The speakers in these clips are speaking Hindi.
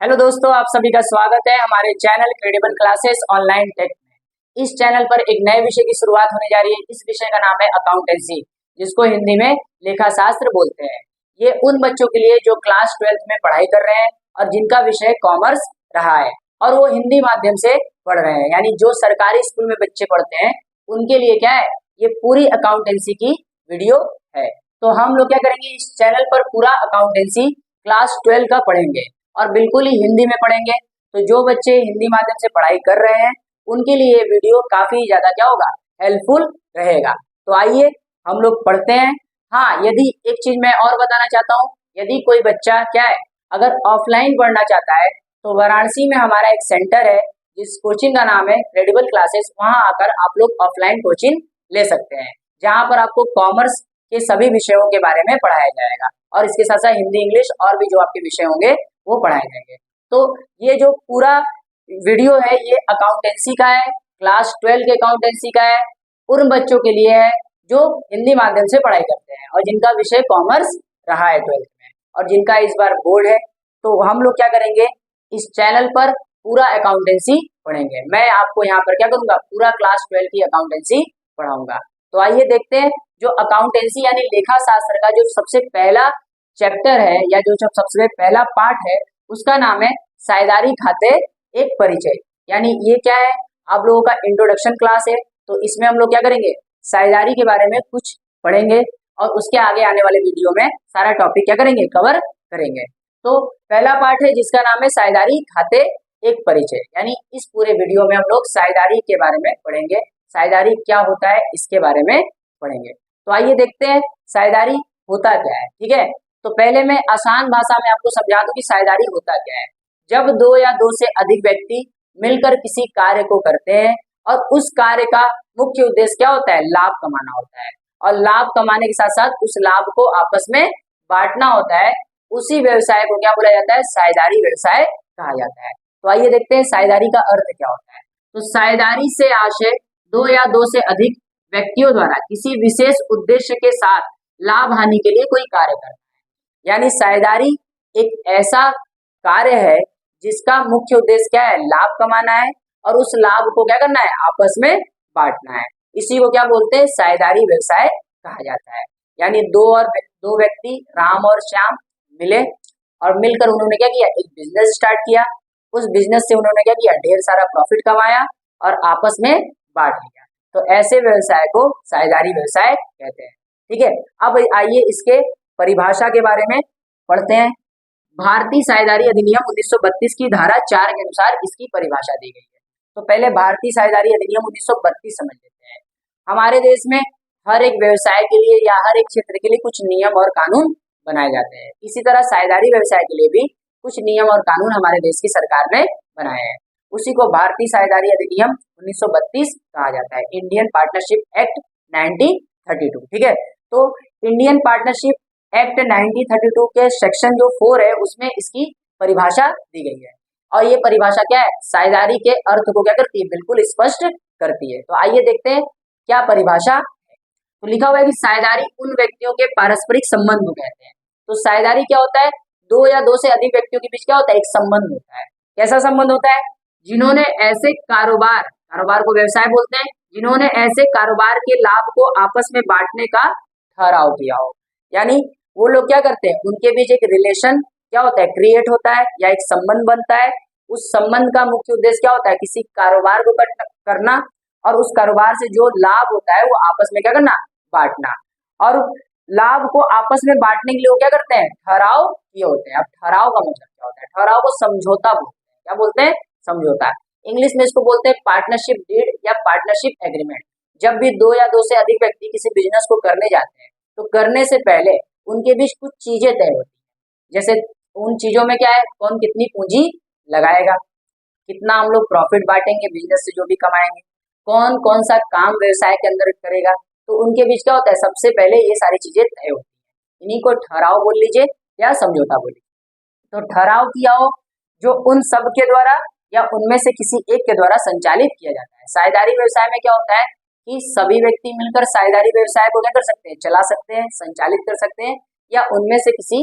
हेलो दोस्तों, आप सभी का स्वागत है हमारे channel credible classes online tech में। इस चैनल पर एक नए विषय की शुरुआत होने जा रही है। इस विषय का नाम है अकाउंटेंसी, जिसको हिंदी में लेखा शास्त्र बोलते हैं। ये उन बच्चों के लिए जो क्लास 12th में पढ़ाई कर रहे हैं और जिनका विषय कॉमर्स रहा है और वो हिंदी माध्यम से पढ़ रहे हैं, यानी जो सरकारी स्कूल में बच्चे पढ़ते हैं उनके लिए क्या है, ये पूरी अकाउंटेंसी की वीडियो है। तो हम लोग क्या करेंगे, इस चैनल पर पूरा अकाउंटेंसी क्लास 12 का पढ़ेंगे और बिल्कुल ही हिंदी में पढ़ेंगे। तो जो बच्चे हिंदी माध्यम से पढ़ाई कर रहे हैं उनके लिए ये वीडियो काफी ज्यादा क्या होगा, हेल्पफुल रहेगा। तो आइए हम लोग पढ़ते हैं। हाँ, यदि एक चीज मैं और बताना चाहता हूँ, यदि कोई बच्चा क्या है, अगर ऑफलाइन पढ़ना चाहता है तो वाराणसी में हमारा एक सेंटर है जिस कोचिंग का नाम है क्रेडिबल क्लासेस। वहां आकर आप लोग ऑफलाइन कोचिंग ले सकते हैं, जहां पर आपको कॉमर्स के सभी विषयों के बारे में पढ़ाया जाएगा और इसके साथ साथ हिंदी, इंग्लिश और भी जो आपके विषय होंगे वो पढ़ाए जाएंगे। तो ये जो पूरा वीडियो है ये अकाउंटेंसी का है, क्लास 12 के अकाउंटेंसी का है, उन बच्चों के लिए है जो हिंदी माध्यम से पढ़ाई करते हैं और जिनका विषय कॉमर्स रहा है 12th में और जिनका इस बार बोर्ड है। तो हम लोग क्या करेंगे, इस चैनल पर पूरा अकाउंटेंसी पढ़ेंगे। मैं आपको यहाँ पर क्या करूंगा, पूरा क्लास 12 की अकाउंटेंसी पढ़ाऊंगा। तो आइए देखते हैं, जो अकाउंटेंसी यानी लेखा शास्त्र का जो सबसे पहला चैप्टर है या जो सबसे पहला पार्ट है उसका नाम है साझेदारी खाते एक परिचय। यानी ये क्या है, आप लोगों का इंट्रोडक्शन क्लास है। तो इसमें हम लोग क्या करेंगे, साझेदारी के बारे में कुछ पढ़ेंगे और उसके आगे आने वाले वीडियो में सारा टॉपिक क्या करेंगे, कवर करेंगे। तो पहला पार्ट है जिसका नाम है साझेदारी खाते एक परिचय। यानी इस पूरे वीडियो में हम लोग साझेदारी के बारे में पढ़ेंगे, साझेदारी क्या होता है इसके बारे में पढ़ेंगे। तो आइए देखते हैं साझेदारी होता क्या है। ठीक है, तो पहले मैं आसान भाषा में आपको समझा दूं कि साझेदारी होता क्या है। जब दो या दो से अधिक व्यक्ति मिलकर किसी कार्य को करते हैं और उस कार्य का मुख्य उद्देश्य क्या होता है, लाभ कमाना होता है और लाभ कमाने के साथ साथ उस लाभ को आपस में बांटना होता है, उसी व्यवसाय को क्या बोला जाता है, साझेदारी व्यवसाय कहा जाता है। तो आइए देखते हैं साझेदारी का अर्थ क्या होता है। तो साझेदारी से आशय दो या दो से अधिक व्यक्तियों द्वारा किसी विशेष उद्देश्य के साथ लाभ हानि के लिए कोई कार्य करना। यानी साझेदारी एक ऐसा कार्य है जिसका मुख्य उद्देश्य क्या है, लाभ कमाना है और उस लाभ को क्या करना है, आपस में बांटना है। इसी को क्या बोलते हैं, साझेदारी व्यवसाय कहा जाता है। यानी दो व्यक्ति राम और श्याम मिले और मिलकर उन्होंने क्या किया, एक बिजनेस स्टार्ट किया। उस बिजनेस से उन्होंने क्या किया, ढेर सारा प्रॉफिट कमाया और आपस में बांट लिया। तो ऐसे व्यवसाय को साझेदारी व्यवसाय कहते हैं। ठीक है, अब आइए इसके परिभाषा के बारे में पढ़ते हैं। भारतीय साझेदारी अधिनियम 1932 की धारा 4 के अनुसार इसकी परिभाषा दी गई है। तो पहले भारतीय साझेदारी अधिनियम 1932 समझ लेते हैं। हमारे देश में हर एक व्यवसाय के लिए या हर एक क्षेत्र के लिए कुछ नियम और कानून बनाए जाते हैं। इसी तरह साझेदारी व्यवसाय के लिए भी कुछ नियम और कानून हमारे देश की सरकार ने बनाए हैं। उसी को भारतीय साझेदारी अधिनियम 1932 कहा जाता है, इंडियन पार्टनरशिप एक्ट 1932। ठीक है, तो इंडियन पार्टनरशिप एक्ट 1932 के सेक्शन जो 4 है उसमें इसकी परिभाषा दी गई है और ये परिभाषा क्या है, साझेदारी के अर्थ को क्या करती है, बिल्कुल स्पष्ट करती है। तो आइए देखते हैं क्या परिभाषा है। तो लिखा हुआ है कि साझेदारी उन व्यक्तियों के पारस्परिक संबंध को कहते हैं। तो साझेदारी क्या होता है, दो या दो से अधिक व्यक्तियों के बीच क्या होता है, एक संबंध होता है। कैसा संबंध होता है, जिन्होंने ऐसे कारोबार को व्यवसाय बोलते हैं, जिन्होंने ऐसे कारोबार के लाभ को आपस में बांटने का ठहराव किया हो। यानी वो लोग क्या करते हैं, उनके बीच एक रिलेशन क्या होता है, क्रिएट होता है या एक संबंध बनता है। उस संबंध का मुख्य उद्देश्य क्या होता है, किसी कारोबार को करना और उस कारोबार से जो लाभ होता है वो आपस में क्या करना, बांटना। और लाभ को आपस में बांटने के लिए वो क्या करते हैं, ठहराव किए होते हैं। अब ठहराव का मतलब क्या होता है, ठहराव को समझौता बोलते हैं। क्या बोलते हैं, समझौता। इंग्लिश में इसको बोलते हैं पार्टनरशिप डीड या पार्टनरशिप एग्रीमेंट। जब भी दो या दो से अधिक व्यक्ति किसी बिजनेस को करने जाते हैं तो करने से पहले उनके बीच कुछ चीजें तय होती हैं। जैसे उन चीजों में क्या है, कौन कितनी पूंजी लगाएगा, कितना हम लोग प्रॉफिट बांटेंगे बिजनेस से जो भी कमाएंगे, कौन कौन सा काम व्यवसाय के अंदर करेगा। तो उनके बीच क्या होता है, सबसे पहले ये सारी चीजें तय होती है। इन्हीं को ठहराव बोल लीजिए या समझौता बोल लीजिए। तो ठहराव किया हो जो उन सब के द्वारा या उनमें से किसी एक के द्वारा संचालित किया जाता है। साझेदारी व्यवसाय में क्या होता है कि सभी व्यक्ति मिलकर साझेदारी व्यवसाय को क्या कर सकते हैं, चला सकते हैं, संचालित कर सकते हैं, या उनमें से किसी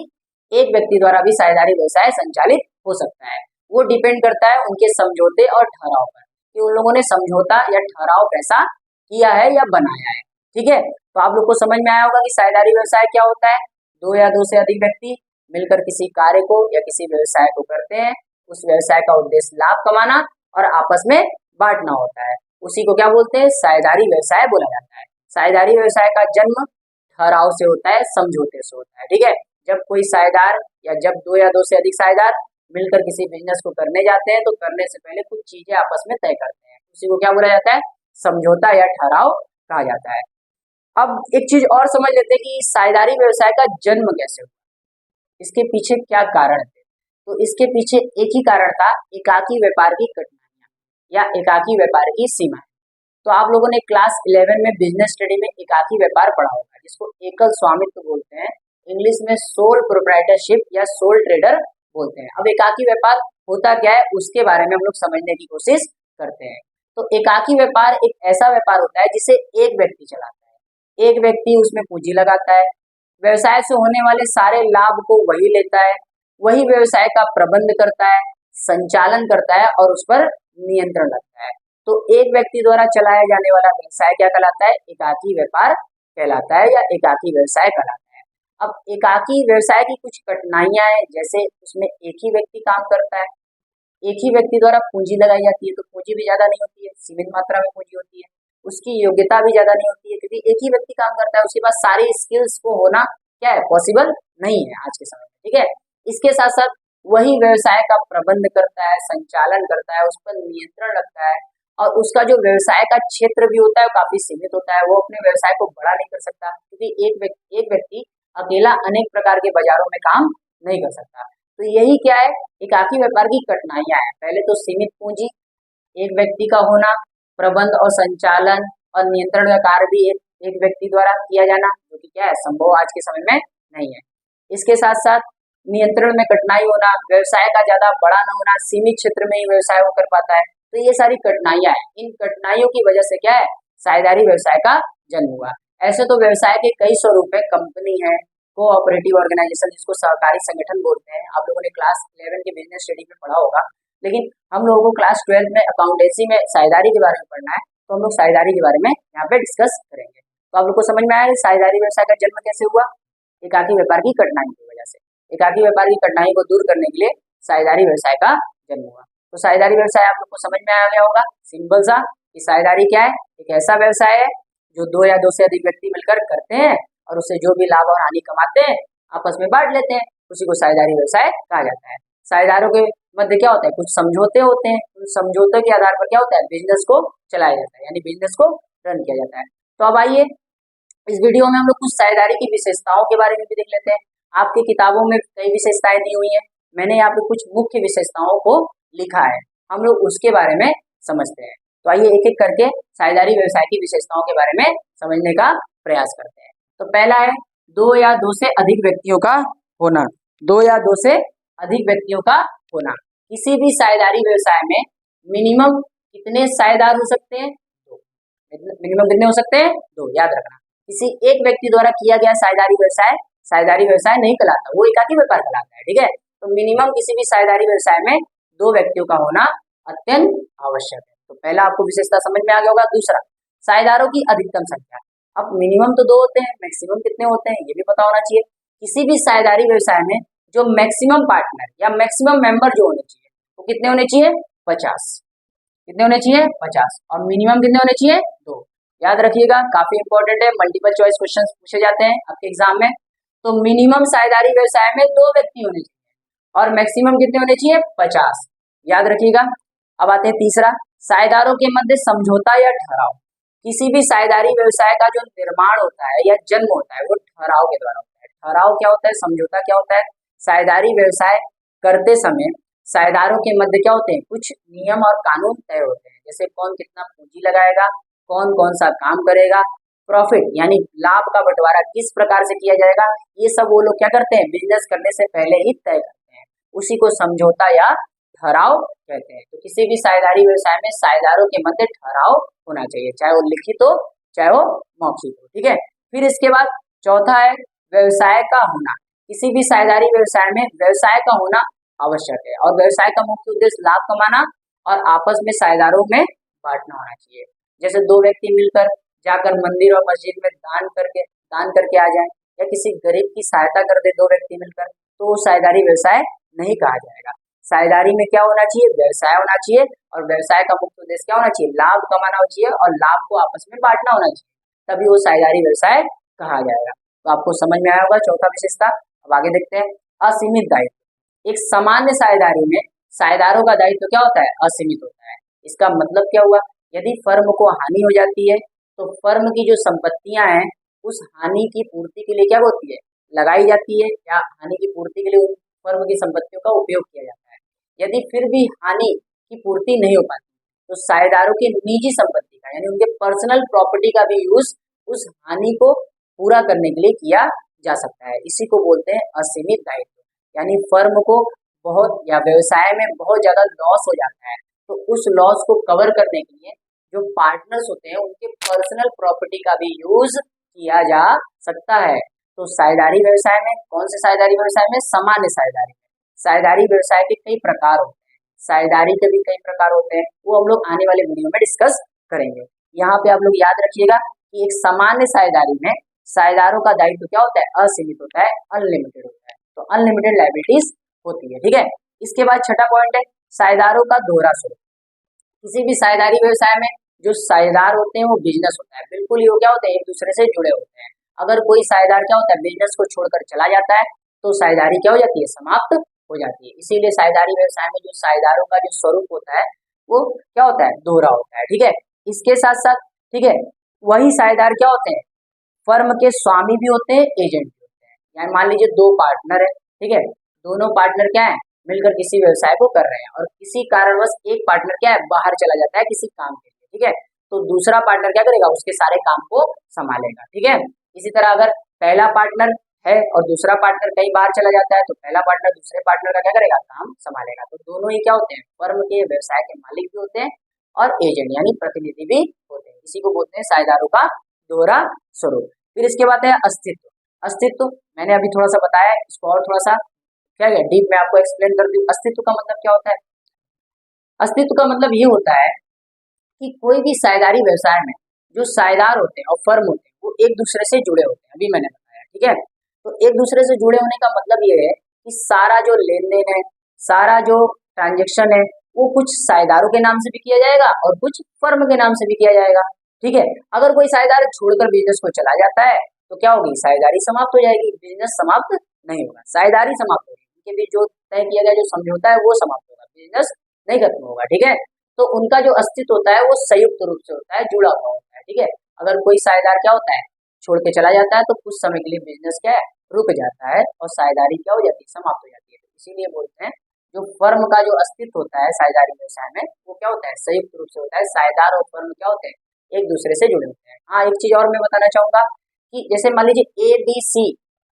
एक व्यक्ति द्वारा भी साझेदारी व्यवसाय संचालित हो सकता है। वो डिपेंड करता है उनके समझौते और ठहराव पर कि उन लोगों ने समझौता या ठहराव कैसा किया है या बनाया है। ठीक है, तो आप लोग को समझ में आया होगा कि साझेदारी व्यवसाय क्या होता है। दो या दो से अधिक व्यक्ति मिलकर किसी कार्य को या किसी व्यवसाय को करते हैं। उस व्यवसाय का उद्देश्य लाभ कमाना और आपस में बांटना होता है। उसी को क्या बोलते हैं, साझेदारी व्यवसाय बोला जाता है। साझेदारी व्यवसाय का जन्म ठहराव से होता है, समझौते से होता है। ठीक है, जब कोई साझेदार या जब दो या दो से अधिक साझेदार मिलकर किसी बिजनेस को करने जाते हैं तो करने से पहले कुछ चीजें आपस में तय करते हैं। उसी को क्या बोला जाता है, समझौता या ठहराव कहा जाता है। अब एक चीज और समझ लेते हैं कि साझेदारी व्यवसाय का जन्म कैसे हुआ, इसके पीछे क्या कारण थे। तो इसके पीछे एक ही कारण था, एकाकी व्यापार की कठिनाइयां या एकाकी व्यापार की सीमाएं। तो आप लोगों ने क्लास 11 में बिजनेस स्टडी में एकाकी व्यापार पढ़ा होगा, जिसको एकल स्वामित्व बोलते हैं, इंग्लिश में सोल प्रोप्राइटरशिप या सोल ट्रेडर बोलते हैं। अब एकाकी व्यापार होता क्या है उसके बारे में हम लोग समझने की कोशिश करते हैं। तो एकाकी व्यापार एक ऐसा व्यापार होता है जिसे एक व्यक्ति चलाता है, एक व्यक्ति उसमें पूंजी लगाता है, व्यवसाय से होने वाले सारे लाभ को वही लेता है, वही व्यवसाय का प्रबंध करता है, संचालन करता है और उस पर नियंत्रण रखता है। तो एक व्यक्ति द्वारा चलाया जाने वाला व्यवसाय क्या कहलाता है, एकाकी व्यापार कहलाता है या एकाकी व्यवसाय कहलाता है। अब एकाकी व्यवसाय की कुछ कठिनाइयां हैं, जैसे उसमें एक ही व्यक्ति काम करता है, एक ही व्यक्ति द्वारा पूंजी लगाई जाती है, तो पूंजी भी ज्यादा नहीं होती है, सीमित मात्रा में पूंजी होती है, उसकी योग्यता भी ज्यादा नहीं होती है क्योंकि एक ही व्यक्ति काम करता है, उसके पास सारी स्किल्स को होना क्या है, पॉसिबल नहीं है आज के समय में। ठीक है, इसके साथ साथ वही व्यवसाय का प्रबंध करता है, संचालन करता है, उस पर नियंत्रण रखता है और उसका जो व्यवसाय का क्षेत्र भी होता है काफी सीमित होता है, वो अपने व्यवसाय को बड़ा नहीं कर सकता क्योंकि एक व्यक्ति अकेला अनेक प्रकार के बाजारों में काम नहीं कर सकता। तो यही क्या है, एकाकी व्यापार की कठिनाइयां हैं। पहले तो सीमित पूंजी, एक व्यक्ति का होना, प्रबंध और संचालन और नियंत्रण का कार्य भी एक व्यक्ति द्वारा किया जाना, जो कि क्या है, संभव आज के समय में नहीं है। इसके साथ साथ नियंत्रण में कठिनाई होना, व्यवसाय का ज्यादा बड़ा न होना, सीमित क्षेत्र में ही व्यवसाय वो कर पाता है। तो ये सारी कठिनाइयां हैं, इन कठिनाइयों की वजह से क्या है, साझेदारी व्यवसाय का जन्म हुआ। ऐसे तो व्यवसाय के कई स्वरूप है, कंपनी है, कोऑपरेटिव ऑर्गेनाइजेशन जिसको सहकारी संगठन बोलते हैं, आप लोगों ने क्लास 11 के बिजनेस स्टडी में पढ़ा होगा, लेकिन हम लोगों को क्लास 12 में अकाउंटेंसी में साझेदारी के बारे में पढ़ना है, तो हम लोग साझेदारी के बारे में यहाँ पे डिस्कस करेंगे। तो आप लोग को समझ में आया साझेदारी व्यवसाय का जन्म कैसे हुआ, एकाकी व्यापार की कठिनाई की वजह से। एकाकी व्यापार की कठिनाई को दूर करने के लिए साझेदारी व्यवसाय का जन्म हुआ। तो साझेदारी व्यवसाय आप लोग को समझ में आ गया होगा, सिंपल सा कि साझेदारी क्या है, एक ऐसा व्यवसाय है जो दो या दो से अधिक व्यक्ति मिलकर करते हैं और उससे जो भी लाभ और हानि कमाते हैं आपस में बांट लेते हैं, उसी को साझेदारी व्यवसाय कहा जाता है। साझेदारों के मध्य क्या होता है, कुछ समझौते होते हैं, उन समझौते के आधार पर क्या होता है, बिजनेस को चलाया जाता है, यानी बिजनेस को रन किया जाता है। तो अब आइए इस वीडियो में हम लोग कुछ साझेदारी की विशेषताओं के बारे में भी देख लेते हैं। आपकी किताबों में कई विशेषताएं दी हुई है, मैंने यहाँ पे कुछ मुख्य विशेषताओं को लिखा है, हम लोग उसके बारे में समझते हैं। तो आइए एक एक करके साझेदारी व्यवसाय की विशेषताओं के बारे में समझने का प्रयास करते हैं। तो पहला है दो या दो से अधिक व्यक्तियों का होना। दो या दो से अधिक व्यक्तियों का होना, किसी भी साझेदारी व्यवसाय में मिनिमम कितने साझेदार हो सकते हैं, दो। मिनिमम कितने हो सकते हैं, दो, याद रखना। किसी एक व्यक्ति द्वारा किया गया साझेदारी व्यवसाय नहीं कहलाता, वो एकाकी व्यापार कहलाता है। ठीक है, तो मिनिमम किसी भी साझेदारी व्यवसाय में दो व्यक्तियों का होना अत्यंत आवश्यक है। तो पहला आपको विशेषता समझ में आ गया होगा। दूसरा, साझेदारों की अधिकतम संख्या। अब मिनिमम तो दो होते हैं, मैक्सिमम कितने होते हैं ये भी पता होना चाहिए। किसी भी साझेदारी व्यवसाय में जो मैक्सिमम पार्टनर या मैक्सिमम मेंबर जो होने चाहिए वो कितने होने चाहिए, 50। कितने होने चाहिए, 50। और मिनिमम कितने होने चाहिए, दो। याद रखिएगा, काफी इंपॉर्टेंट है, मल्टीपल चॉइस क्वेश्चन पूछे जाते हैं आपके एग्जाम में। तो मिनिमम साझेदारी व्यवसाय में दो व्यक्ति होने चाहिए और मैक्सिमम कितने होने चाहिए, 50। याद रखिएगा। अब आते हैं तीसरा, साझेदारों के मध्य समझौता या ठहराव। किसी भी साझेदारी व्यवसाय का जो निर्माण होता है या जन्म होता है वो ठहराव के द्वारा होता है। ठहराव क्या होता है, समझौता क्या होता है, साझेदारी व्यवसाय करते समय साझेदारों के मध्य क्या होते हैं, कुछ नियम और कानून तय होते हैं, जैसे कौन कितना पूंजी लगाएगा, कौन कौन सा काम करेगा, प्रॉफिट यानी लाभ का बंटवारा किस प्रकार से किया जाएगा, ये सब वो लोग क्या करते हैं, बिजनेस करने से पहले ही तय करते हैं, उसी को समझौता या ठहराव कहते हैं। तो किसी भी साझेदारी व्यवसाय में साझेदारों के मध्य ठहराव होना चाहिए, चाहे वो लिखित हो चाहे वो मौखिक हो। ठीक है, फिर इसके बाद चौथा है व्यवसाय का होना। किसी भी साझेदारी व्यवसाय में व्यवसाय का होना आवश्यक है। और व्यवसाय का मुख्य उद्देश्य लाभ कमाना और आपस में साझेदारों में बांटना होना चाहिए। जैसे दो व्यक्ति मिलकर जाकर मंदिर और मस्जिद में दान करके आ जाएं, या किसी गरीब की सहायता कर दे दो व्यक्ति मिलकर, तो वो साझेदारी व्यवसाय नहीं कहा जाएगा। साझेदारी में क्या होना चाहिए? व्यवसाय होना चाहिए, और व्यवसाय का मुख्य उद्देश्य क्या होना चाहिए? लाभ कमाना होना चाहिए और लाभ को आपस में बांटना होना चाहिए, तभी वो साझेदारी व्यवसाय कहा जाएगा। तो आपको समझ में आया होगा चौथा विशेषता। अब आगे देखते हैं असीमित दायित्व। एक सामान्य साझेदारी में साझेदारों का दायित्व क्या होता है? असीमित होता है। इसका मतलब क्या हुआ? यदि फर्म को हानि हो जाती है तो फर्म की जो संपत्तियां हैं उस हानि की पूर्ति के लिए क्या होती है? लगाई जाती है, या हानि की पूर्ति के लिए उन फर्म की संपत्तियों का उपयोग किया जाता है। यदि फिर भी हानि की पूर्ति नहीं हो पाती तो साझेदारों की निजी संपत्ति का, यानी उनके पर्सनल प्रॉपर्टी का भी यूज उस हानि को पूरा करने के लिए किया जा सकता है। इसी को बोलते हैं असीमित दायित्व। यानी फर्म को बहुत या व्यवसाय में बहुत ज्यादा लॉस हो जाता है, तो उस लॉस को कवर करने के लिए जो पार्टनर्स होते हैं उनके पर्सनल प्रॉपर्टी का भी यूज किया जा सकता है। तो साझेदारी व्यवसाय में, कौन से साझेदारी व्यवसाय में? सामान्य साझेदारी में। साझेदारी व्यवसाय के कई प्रकार होते हैं, साझेदारी के भी कई प्रकार होते हैं, वो हम लोग आने वाले वीडियो में डिस्कस करेंगे। यहाँ पे आप लोग याद रखिएगा कि एक सामान्य साझेदारी में साझेदारों का दायित्व क्या होता है? असीमित होता है, अनलिमिटेड होता है। तो अनलिमिटेड लायबिलिटीज होती है, ठीक है। इसके बाद छठा पॉइंट है साझेदारों का दोहरा स्वरूप। किसी भी साझेदारी व्यवसाय में जो साझेदार होते हैं वो बिजनेस होता है, बिल्कुल ही वो क्या होते हैं? एक दूसरे से जुड़े होते हैं। अगर कोई साझेदार क्या होता है? बिजनेस को छोड़कर चला जाता है तो साझेदारी क्या हो जाती है? समाप्त हो जाती है। इसीलिए साझेदारी व्यवसाय में जो साझेदारों का जो स्वरूप होता है वो क्या होता है? दोहरा होता है, ठीक है। इसके साथ साथ, ठीक है, वही साझेदार क्या होते हैं? फर्म के स्वामी भी होते हैं, एजेंट भी होते हैं। यानी मान लीजिए दो पार्टनर है, ठीक है, दोनों पार्टनर क्या है? मिलकर किसी व्यवसाय को कर रहे हैं, और किसी कारणवश एक पार्टनर क्या है? बाहर चला जाता है किसी काम के लिए, ठीक है, तो दूसरा पार्टनर क्या करेगा? उसके सारे काम को संभालेगा, ठीक है। इसी तरह अगर पहला पार्टनर है और दूसरा पार्टनर कहीं बाहर चला जाता है तो पहला पार्टनर दूसरे पार्टनर का क्या करेगा? काम संभालेगा। तो दोनों ही क्या होते हैं? फर्म के, व्यवसाय के मालिक भी होते हैं और एजेंट यानी प्रतिनिधि भी होते हैं। इसी को बोलते हैं साझेदारों का दोहरा स्वरूप। फिर इसके बाद है अस्तित्व। अस्तित्व मैंने अभी थोड़ा सा बताया, इसको और थोड़ा सा क्या है डीप में आपको एक्सप्लेन कर दूं। अस्तित्व का मतलब क्या होता है? अस्तित्व का मतलब ये होता है कि कोई भी साझेदारी व्यवसाय में जो साझेदार होते हैं और फर्म होते हैं वो एक दूसरे से जुड़े होते हैं, अभी मैंने बताया, ठीक है। तो एक दूसरे से जुड़े होने का मतलब ये है कि सारा जो लेन देन है, सारा जो ट्रांजेक्शन है, वो कुछ साझेदारों के नाम से भी किया जाएगा और कुछ फर्म के नाम से भी किया जाएगा, ठीक है। अगर कोई साझेदार छोड़कर बिजनेस को चला जाता है तो क्या होगी? साझेदारी समाप्त हो जाएगी, बिजनेस समाप्त नहीं होगा, साझेदारी समाप्त होगी। उनके बीच जो तय किया गया जो समझौता है वो समाप्त होगा, बिजनेस नहीं खत्म होगा, ठीक है। तो उनका जो अस्तित्व होता है वो संयुक्त रूप से होता है, जुड़ा हुआ होता है, ठीक है। अगर कोई साझेदार क्या होता है? छोड़ के चला जाता है तो कुछ समय के लिए बिजनेस क्या है? रुक जाता है और साझेदारी क्या हो जाती है? समाप्त हो जाती है। तो इसीलिए बोलते हैं जो फर्म का जो अस्तित्व होता है साझेदारी व्यवसाय में वो क्या होता है? संयुक्त रूप से होता है। साझेदार और फर्म क्या होते हैं? एक दूसरे से जुड़े होते हैं। हाँ, एक चीज और मैं बताना चाहूंगा कि जैसे मान लीजिए ए बी सी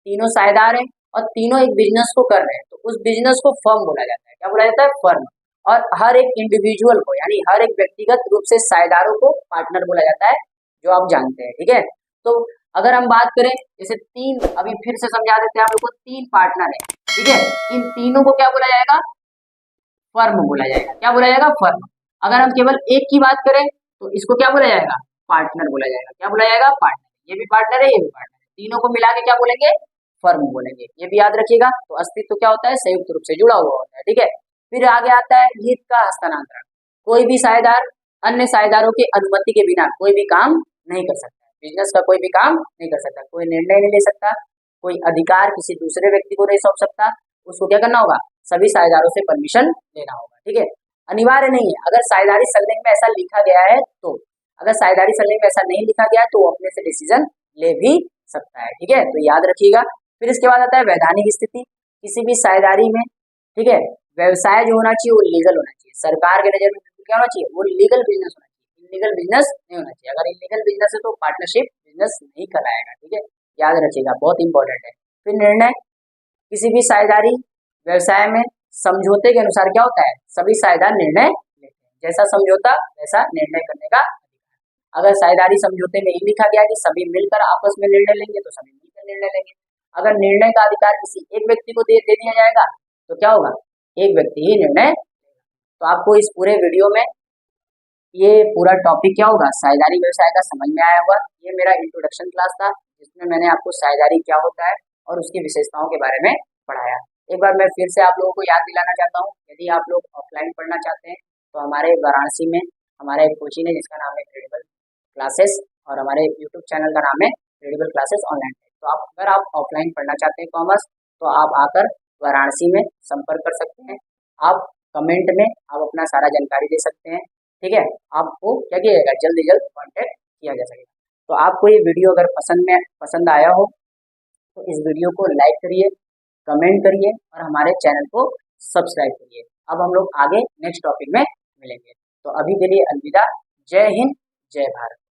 तीनों साझेदार हैं और तीनों एक बिजनेस को कर रहे हैं, तो उस बिजनेस को फर्म बोला जाता है। क्या बोला जाता है? फर्म। और हर एक इंडिविजुअल को यानी हर एक व्यक्तिगत रूप से साझेदारों को पार्टनर बोला जाता है, जो आप जानते हैं, ठीक है। तो अगर हम बात करें जैसे तीन, अभी फिर से समझा देते हैं आप लोग को, तीन पार्टनर है, ठीक है, इन तीनों को क्या बोला जाएगा? फर्म बोला जाएगा। क्या बोला जाएगा? फर्म। अगर हम केवल एक की बात करें तो इसको क्या बोला जाएगा? पार्टनर बोला जाएगा। क्या बोला जाएगा? पार्टनर। ये भी पार्टनर है, ये भी पार्टनर है, तीनों को मिला के क्या बोलेंगे? फर्म बोलेंगे। ये भी याद रखिएगा। तो अस्तित्व क्या होता है? संयुक्त रूप से जुड़ा हुआ होता है, ठीक है। फिर आगे आता है हित का हस्तांतरण। कोई भी साझेदार अन्य साझेदारों की अनुमति के बिना कोई भी काम नहीं कर सकता, बिजनेस का कोई भी काम नहीं कर सकता, कोई निर्णय नहीं ले सकता, कोई अधिकार किसी दूसरे व्यक्ति को नहीं सौंप सकता। उसको क्या करना होगा? सभी साझेदारों से परमिशन लेना होगा, ठीक है। अनिवार्य नहीं है, अगर साझेदारी संलेख में ऐसा लिखा गया है तो। अगर साझेदारी संलेख में ऐसा नहीं लिखा गया है तो वो अपने से डिसीजन ले भी सकता है, ठीक है। तो याद रखिएगा। फिर इसके बाद आता है वैधानिक स्थिति। किसी भी साझेदारी में, ठीक है, व्यवसाय जो होना चाहिए वो लीगल होना चाहिए। सरकार के नजर में क्या होना चाहिए? वो लीगल बिजनेस होना चाहिए, इलीगल बिजनेस नहीं होना चाहिए। अगर इलीगल बिजनेस है तो पार्टनरशिप बिजनेस नहीं कराएगा, ठीक है, याद रखिएगा, बहुत इंपॉर्टेंट है। फिर निर्णय। किसी भी साझेदारी व्यवसाय में समझौते के अनुसार क्या होता है? सभी साझेदार निर्णय लेते हैं, जैसा समझौता वैसा निर्णय करने का अधिकार। अगर साझेदारी समझौते में ये लिखा गया कि सभी मिलकर आपस में निर्णय लेंगे तो सभी मिलकर निर्णय लेंगे। अगर निर्णय का अधिकार किसी एक व्यक्ति को दे दिया जाएगा तो क्या होगा? एक व्यक्ति ही निर्णय। तो आपको इस पूरे वीडियो में ये पूरा टॉपिक क्या होगा, साझेदारी व्यवसाय का समझ में आया होगा। ये मेरा इंट्रोडक्शन क्लास था जिसमें मैंने आपको साझेदारी क्या होता है और उसकी विशेषताओं के बारे में पढ़ाया। एक बार मैं फिर से आप लोगों को याद दिलाना चाहता हूँ, यदि आप लोग ऑफलाइन पढ़ना चाहते हैं तो हमारे वाराणसी में हमारा एक कोचिंग है जिसका नाम है क्रेडिबल क्लासेस, और हमारे यूट्यूब चैनल का नाम है क्रेडिबल क्लासेस ऑनलाइन। तो अगर आप ऑफलाइन पढ़ना चाहते हैं कॉमर्स, तो आप आकर वाराणसी में संपर्क कर सकते हैं। आप कमेंट में आप अपना सारा जानकारी दे सकते हैं, ठीक है। आपको क्या किया जाएगा, जल्द से जल्द कॉन्टेक्ट किया जा सकेगा। तो आपको ये वीडियो अगर पसंद आया हो तो इस वीडियो को लाइक करिए, कमेंट करिए और हमारे चैनल को सब्सक्राइब करिए। अब हम लोग आगे नेक्स्ट टॉपिक में मिलेंगे। तो अभी के लिए अलविदा। जय हिंद, जय भारत।